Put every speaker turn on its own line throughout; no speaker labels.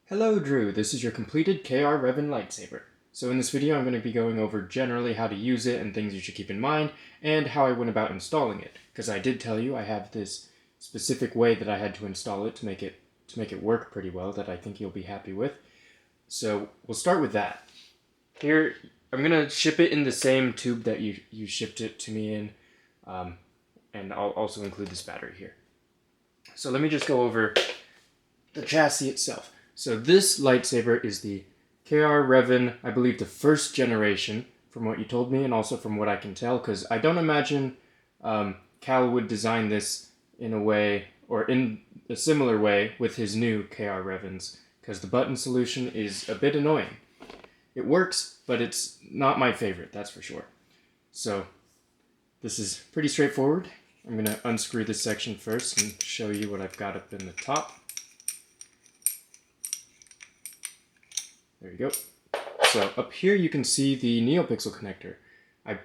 Hello Drew, this is your completed KR Revan lightsaber. So in this video I'm going to be going over generally how to use it and things you should keep in mind, and how I went about installing it, because I did tell you I have this specific way that I had to install it to make it work pretty well that I think you'll be happy with. So we'll start with that. Here, I'm going to ship it in the same tube that you shipped it to me in, and I'll also include this battery here. So let me just go over the chassis itself. So this lightsaber is the KR Revan, I believe the first generation, from what you told me, and also from what I can tell, because I don't imagine Cal would design this in a way, or in a similar way, with his new KR Revans, because the button solution is a bit annoying. It works, but it's not my favorite, that's for sure. So this is pretty straightforward. I'm going to unscrew this section first and show you what I've got up in the top. There you go. So up here you can see the NeoPixel connector. I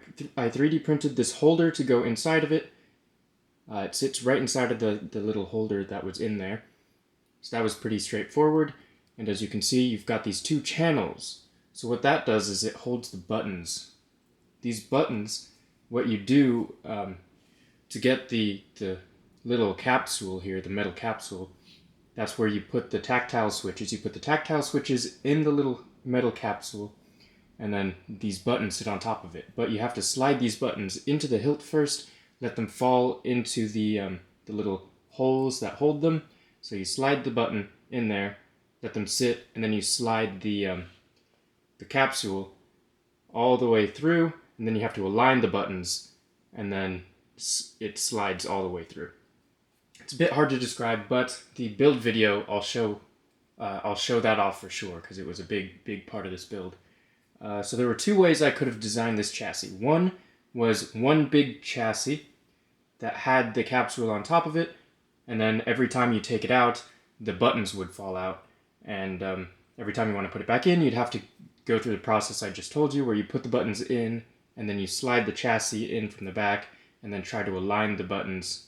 3D printed this holder to go inside of it. It sits right inside of the little holder that was in there. So that was pretty straightforward. And as you can see, you've got these two channels. So what that does is it holds the buttons. These buttons, what you do to get the little capsule here, the metal capsule, that's where you put the tactile switches. You put the tactile switches in the little metal capsule, and then these buttons sit on top of it. But you have to slide these buttons into the hilt first, let them fall into the little holes that hold them. So you slide the button in there, let them sit, and then you slide the capsule all the way through, and then you have to align the buttons, and then it slides all the way through. It's a bit hard to describe, but the build video I'll show that off for sure, because it was a big part of this build. So there were two ways I could have designed this chassis. One was one big chassis that had the capsule on top of it, and then every time you take it out, the buttons would fall out, and every time you want to put it back in, you'd have to go through the process I just told you, where you put the buttons in, and then you slide the chassis in from the back, and then try to align the buttons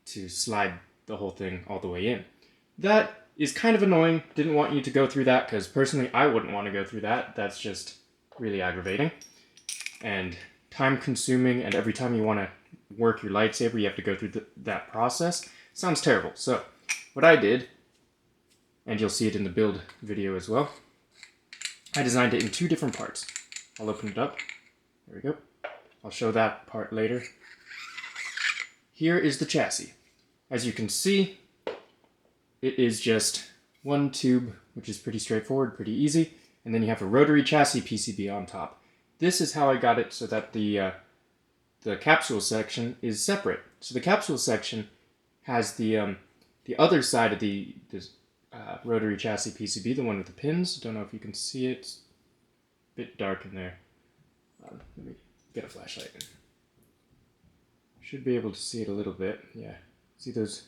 to slide the whole thing all the way in. That is kind of annoying. Didn't want you to go through that, because personally I wouldn't want to go through that. That's just really aggravating and time consuming, and every time you want to work your lightsaber you have to go through that process. Sounds terrible. So what I did, and you'll see it in the build video as well, I designed it in two different parts. I'll open it up. There we go. I'll show that part later. Here is the chassis. As you can see, it is just one tube, which is pretty straightforward, pretty easy, and then you have a rotary chassis PCB on top. This is how I got it so that the capsule section is separate. So the capsule section has the other side of the rotary chassis PCB, the one with the pins. Don't know if you can see it. It's a bit dark in there. Let me get a flashlight. Should be able to see it a little bit. Yeah, see those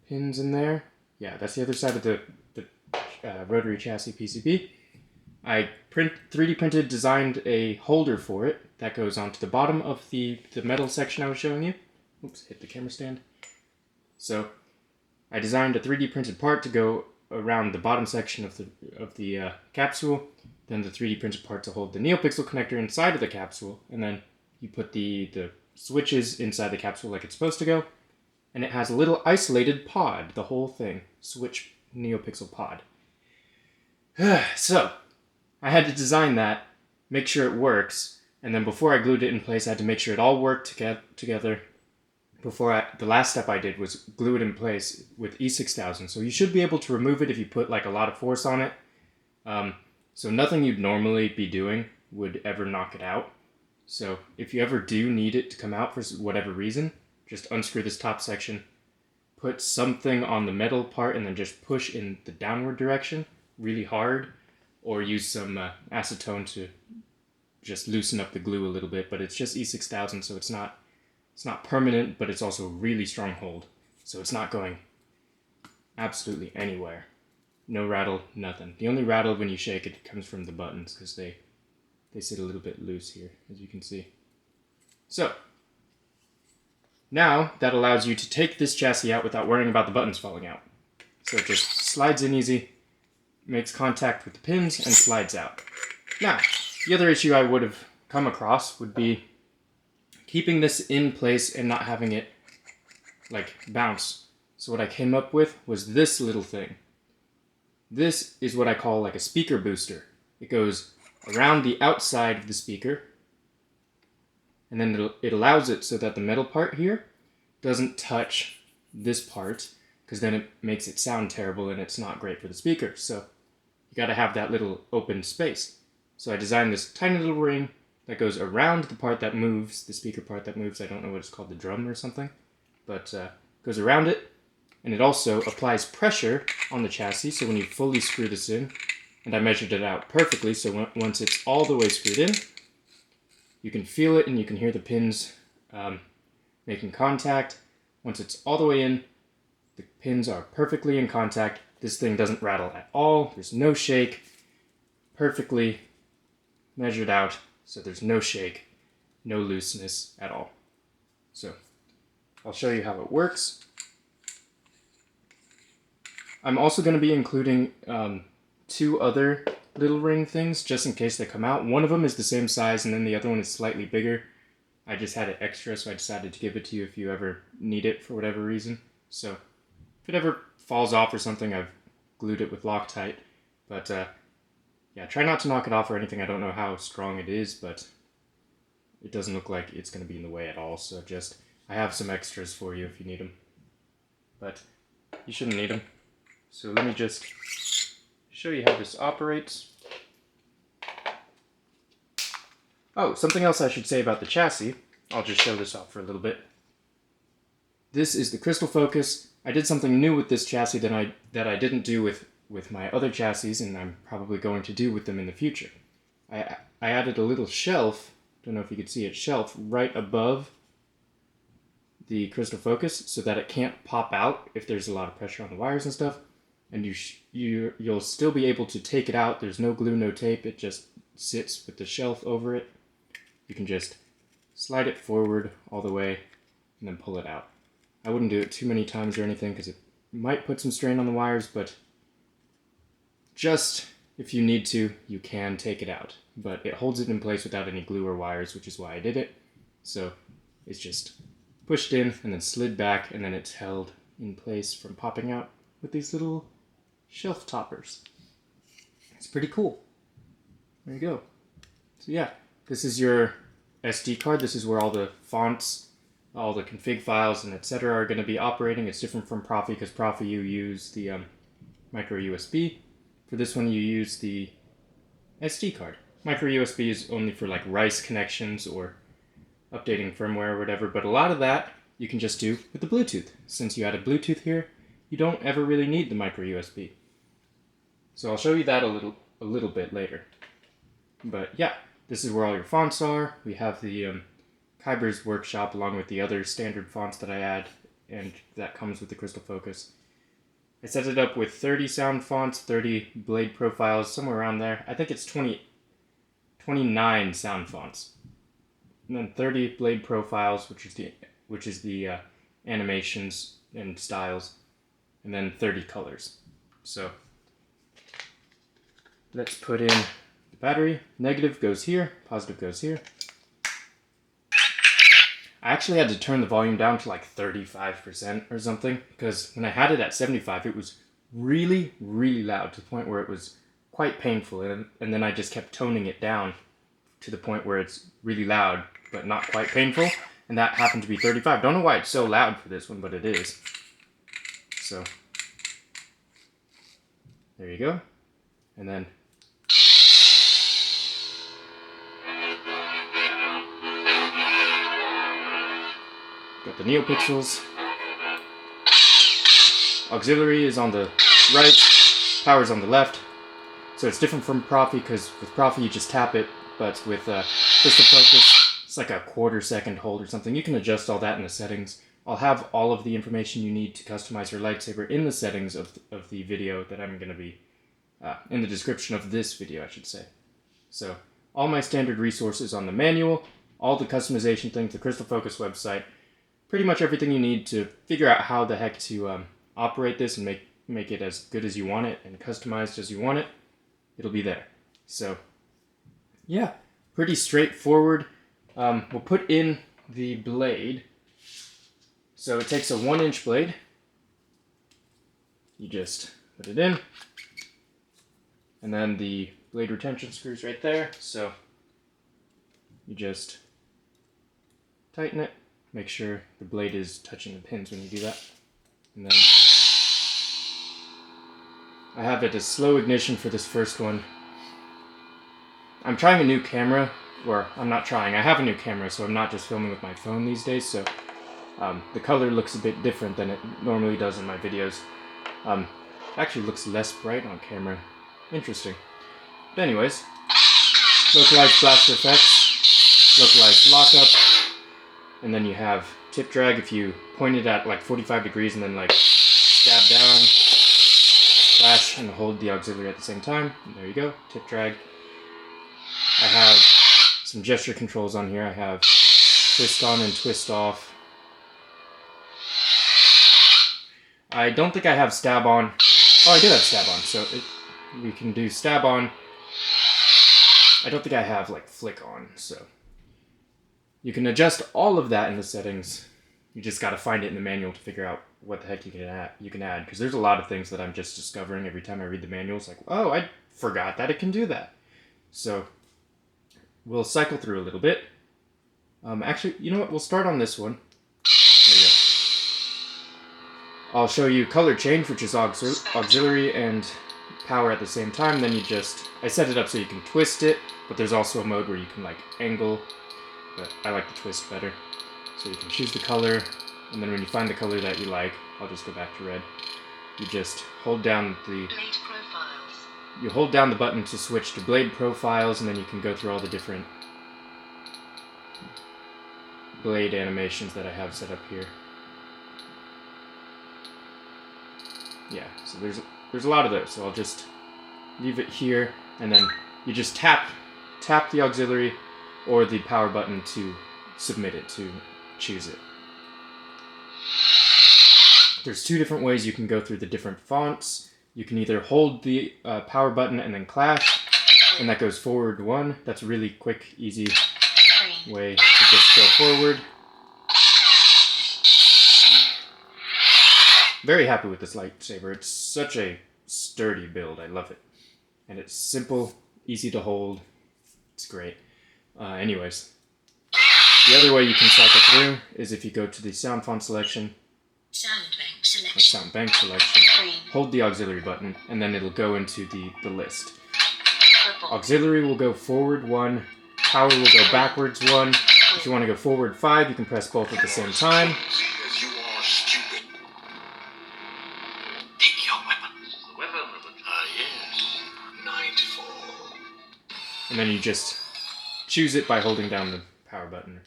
pins in there? Yeah, that's the other side of the rotary chassis PCB. I 3D printed, designed a holder for it that goes onto the bottom of the metal section I was showing you. Oops, hit the camera stand. So I designed a 3D printed part to go around the bottom section of the capsule, then the 3D printed part to hold the NeoPixel connector inside of the capsule, and then you put the switches inside the capsule like it's supposed to go, and it has a little isolated pod, the whole thing, switch NeoPixel pod. So I had to design that, make sure it works, and then before I glued it in place I had to make sure it all worked together. The last step I did was glue it in place with E6000, so you should be able to remove it if you put like a lot of force on it. So nothing you'd normally be doing would ever knock it out. So if you ever do need it to come out for whatever reason, just unscrew this top section, put something on the metal part, and then just push in the downward direction really hard, or use some acetone to just loosen up the glue a little bit. But it's just E6000, so it's not permanent, but it's also a really strong hold. So it's not going absolutely anywhere. No rattle, nothing. The only rattle when you shake it comes from the buttons, because they sit a little bit loose here, as you can see. So now that allows you to take this chassis out without worrying about the buttons falling out. So it just slides in easy, makes contact with the pins, and slides out. Now, the other issue I would have come across would be keeping this in place and not having it like bounce. So what I came up with was this little thing. This is what I call like a speaker booster. It goes around the outside of the speaker, and then it allows it so that the metal part here doesn't touch this part, because then it makes it sound terrible and it's not great for the speaker. So you got to have that little open space. So I designed this tiny little ring that goes around the part that moves, the speaker part that moves. I don't know what it's called, the drum or something, but goes around it, and it also applies pressure on the chassis. So when you fully screw this in, and I measured it out perfectly, so once it's all the way screwed in, you can feel it and you can hear the pins making contact. Once it's all the way in, the pins are perfectly in contact. This thing doesn't rattle at all. There's no shake. Perfectly measured out, so there's no shake, no looseness at all. So I'll show you how it works. I'm also going to be including 2 other little ring things just in case they come out. One of them is the same size and then the other one is slightly bigger. I just had it extra, so I decided to give it to you if you ever need it for whatever reason. So if it ever falls off or something, I've glued it with Loctite. But yeah, try not to knock it off or anything. I don't know how strong it is, but it doesn't look like it's going to be in the way at all. So just, I have some extras for you if you need them. But you shouldn't need them. So let me just show you how this operates. Oh, something else I should say about the chassis. I'll just show this off for a little bit. This is the CrystalFX. I did something new with this chassis that I didn't do with my other chassis, and I'm probably going to do with them in the future. I added a little shelf, don't know if you can see it, shelf right above the CrystalFX so that it can't pop out if there's a lot of pressure on the wires and stuff. And you'll still be able to take it out. There's no glue, no tape. It just sits with the shelf over it. You can just slide it forward all the way and then pull it out. I wouldn't do it too many times or anything because it might put some strain on the wires, but just if you need to, you can take it out. But it holds it in place without any glue or wires, which is why I did it. So it's just pushed in and then slid back, and then it's held in place from popping out with these little shelf toppers. It's pretty cool. There you go. So yeah, this is your SD card. This is where all the fonts, all the config files, and etc. are going to be operating. It's different from Profi because Profi you use the micro USB. For this one you use the SD card. Micro USB is only for like RICE connections or updating firmware or whatever, but a lot of that you can just do with the Bluetooth. Since you added Bluetooth here, you don't ever really need the micro USB. So I'll show you that a little bit later. But yeah, this is where all your fonts are. We have the Kyber's Workshop along with the other standard fonts that I add, and that comes with the CrystalFX. I set it up with 30 sound fonts, 30 blade profiles, somewhere around there. I think it's 29 sound fonts. And then 30 blade profiles, which is the animations and styles, and then 30 colors. So let's put in the battery. Negative goes here, positive goes here. I actually had to turn the volume down to like 35% or something, because when I had it at 75, it was really, really loud to the point where it was quite painful, and then I just kept toning it down to the point where it's really loud, but not quite painful, and that happened to be 35. Don't know why it's so loud for this one, but it is. So, there you go. And then got the NeoPixels. Auxiliary is on the right, power's on the left. So it's different from Profi because with Profi you just tap it, but with CrystalFX it's like a quarter-second hold or something. You can adjust all that in the settings. I'll have all of the information you need to customize your lightsaber in the settings of the video that I'm going to be, in the description of this video, I should say. So all my standard resources on the manual, all the customization things, the CrystalFX website, pretty much everything you need to figure out how the heck to operate this and make it as good as you want it and customized as you want it, it'll be there. So yeah, pretty straightforward. We'll put in the blade. So it takes a 1-inch blade. You just put it in, and then the blade retention screws right there. So you just tighten it, make sure the blade is touching the pins when you do that. And then I have it as slow ignition for this first one. I'm trying a new camera, or I'm not trying, I have a new camera, so I'm not just filming with my phone these days, so the color looks a bit different than it normally does in my videos. It actually looks less bright on camera. Interesting. But anyways, localized blaster effects, localized lockup, and then you have tip drag if you point it at like 45 degrees and then like stab down, flash, and hold the auxiliary at the same time. And there you go, tip drag. I have some gesture controls on here. I have twist on and twist off. I don't think I have stab on. Oh, I do have stab on, so we can do stab on. I don't think I have like flick on, so you can adjust all of that in the settings. You just got to find it in the manual to figure out what the heck you can add, because there's a lot of things that I'm just discovering every time I read the manuals. Like, oh, I forgot that it can do that. So we'll cycle through a little bit. Actually, you know what? We'll start on this one. There you go. I'll show you color change, which is auxiliary and power at the same time. Then I set it up so you can twist it, but there's also a mode where you can like angle, but I like the twist better. So you can choose the color, and then when you find the color that you like, I'll just go back to red. You just hold down the blade profiles. You hold down the button to switch to blade profiles, and then you can go through all the different blade animations that I have set up here. Yeah, so there's a lot of those, so I'll just leave it here, and then you just tap the auxiliary or the power button to submit it, to choose it. There's two different ways you can go through the different fonts. You can either hold the power button and then clash, and that goes forward 1. That's a really quick, easy way to just go forward. Very happy with this lightsaber. It's such a sturdy build. I love it. And it's simple, easy to hold. It's great. Anyways, the other way you can cycle through is if you go to the sound font selection, sound bank selection, hold the auxiliary button, and then it'll go into the list. Auxiliary will go forward 1, power will go backwards 1. If you want to go forward 5, you can press both at the same time. And then you just choose it by holding down the power button.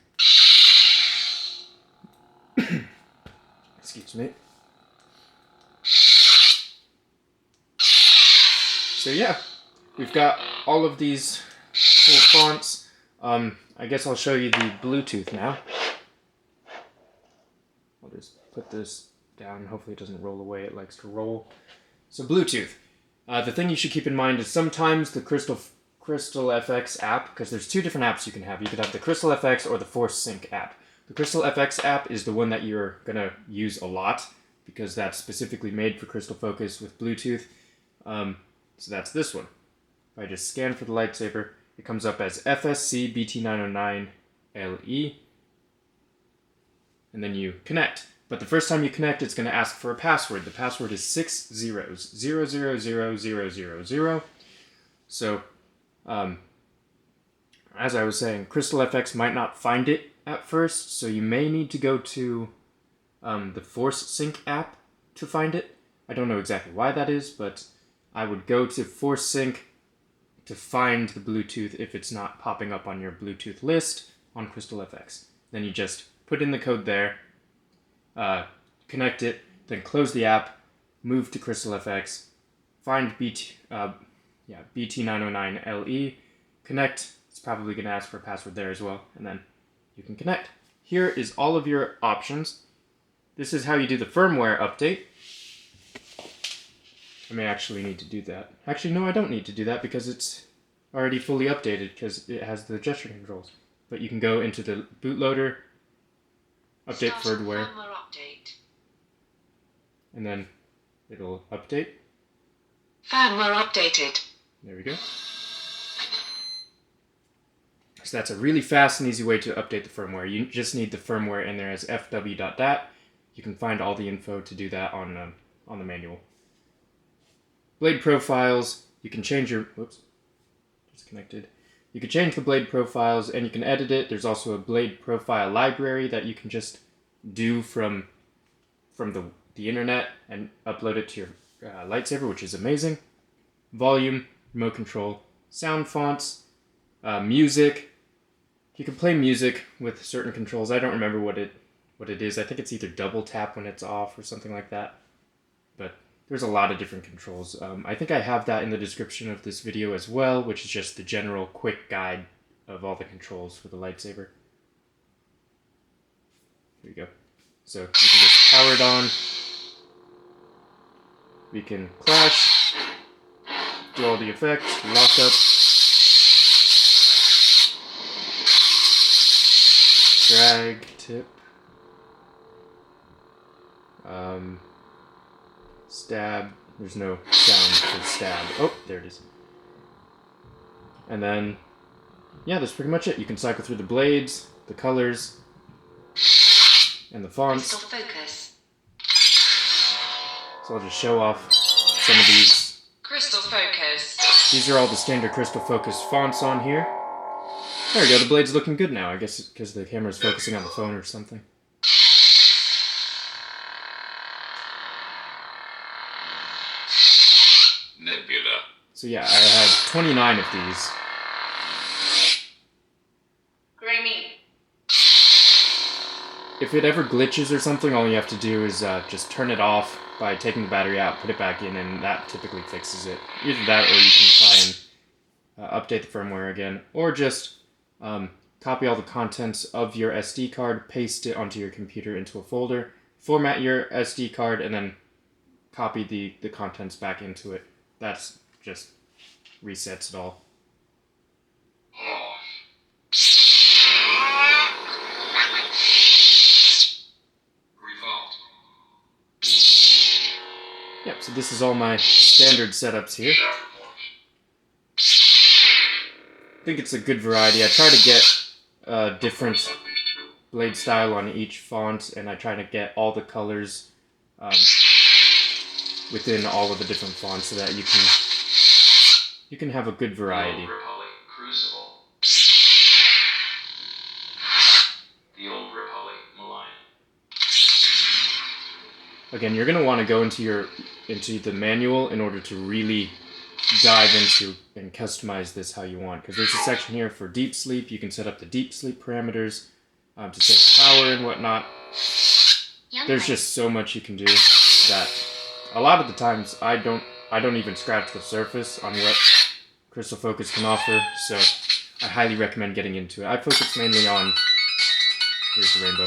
Excuse me. So yeah, we've got all of these cool fonts. I guess I'll show you the Bluetooth now. I'll just put this down. Hopefully it doesn't roll away. It likes to roll. So Bluetooth. The thing you should keep in mind is sometimes the CrystalFX app, because there's two different apps you can have. You could have the CrystalFX or the ForceSync app. The CrystalFX app is the one that you're going to use a lot, because that's specifically made for Crystal Focus with Bluetooth. So that's this one. If I just scan for the lightsaber, it comes up as FSC BT909LE, and then you connect. But the first time you connect, it's going to ask for a password. The password is 6 zeros, 0000000. So, as I was saying, CrystalFX might not find it at first, so you may need to go to the ForceSync app to find it. I don't know exactly why that is, but I would go to ForceSync to find the Bluetooth if it's not popping up on your Bluetooth list on CrystalFX. Then you just put in the code there, connect it, then close the app, move to CrystalFX, find BT909LE, connect. It's probably going to ask for a password there as well, and then you can connect. Here is all of your options. This is how you do the firmware update. I may actually need to do that. Actually, no, I don't need to do that because it's already fully updated because it has the gesture controls. But you can go into the bootloader, update firmware, and then it'll update.
Firmware updated.
There we go. So that's a really fast and easy way to update the firmware. You just need the firmware in there as fw.dat. You can find all the info to do that on the manual. Blade profiles, you can change your, whoops, disconnected. You can change the blade profiles and you can edit it. There's also a blade profile library that you can just do from the internet and upload it to your lightsaber, which is amazing. Volume, remote control, sound fonts, music. You can play music with certain controls. I don't remember what it is. I think it's either double tap when it's off or something like that. But there's a lot of different controls. I think I have that in the description of this video as well, which is just the general quick guide of all the controls for the lightsaber. Here we go. So we can just power it on. We can clash, do all the effects, lock up, drag, tip, stab. There's no sound for stab. Oh, there it is. And then, yeah, that's pretty much it. You can cycle through the blades, the colors, and the fonts.
CrystalFX.
So I'll just show off some of these.
CrystalFX.
These are all the standard CrystalFX fonts on here. There we go, the blade's looking good now. I guess it's because the camera's focusing on the phone or something.
Nebula.
So yeah, I have 29 of these.
Grammy.
If it ever glitches or something, all you have to do is just turn it off by taking the battery out, put it back in, and that typically fixes it. Either that or you can try and update the firmware again, or just copy all the contents of your SD card, paste it onto your computer into a folder, format your SD card, and then copy the contents back into it. That's just resets it all. Yep, so this is all my standard setups here. I think it's a good variety. I try to get different blade style on each font, and I try to get all the colors within all of the different fonts so that you can have a good variety. Again, you're going to want to go into the manual in order to really dive into and customize this how you want, because there's a section here for deep sleep. You can set up the deep sleep parameters to save power and whatnot. There's just so much you can do that a lot of the times I don't even scratch the surface on what CrystalFX can offer, so I highly recommend getting into it. I focus mainly on, here's the rainbow.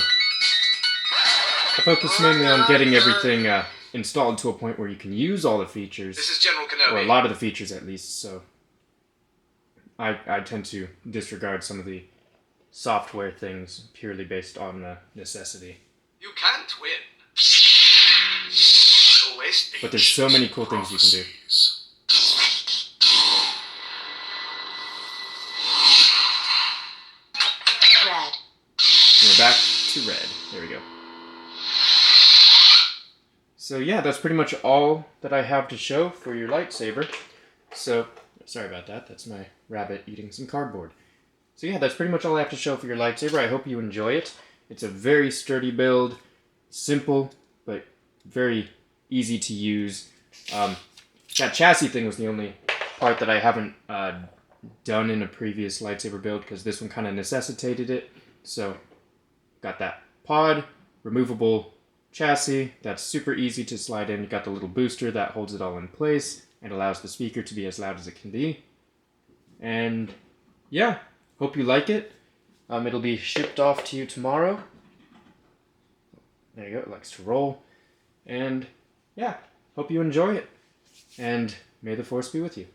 I focus mainly on getting everything installed to a point where you can use all the features.
This is General Kenobi.
Or a lot of the features at least, so I tend to disregard some of the software things purely based on necessity.
You can't win.
But there's so many cool things you can do.
Red.
We're back to red. There we go. So yeah, that's pretty much all that I have to show for your lightsaber. So, sorry about that. That's my rabbit eating some cardboard. So yeah, that's pretty much all I have to show for your lightsaber. I hope you enjoy it. It's a very sturdy build. Simple, but very easy to use. That chassis thing was the only part that I haven't done in a previous lightsaber build, because this one kind of necessitated it. So, got that pod, removable chassis, that's super easy to slide in. You got the little booster that holds it all in place and allows the speaker to be as loud as it can be. And yeah, hope you like it. It'll be shipped off to you tomorrow. There you go, it likes to roll. And yeah, hope you enjoy it. and may the Force be with you.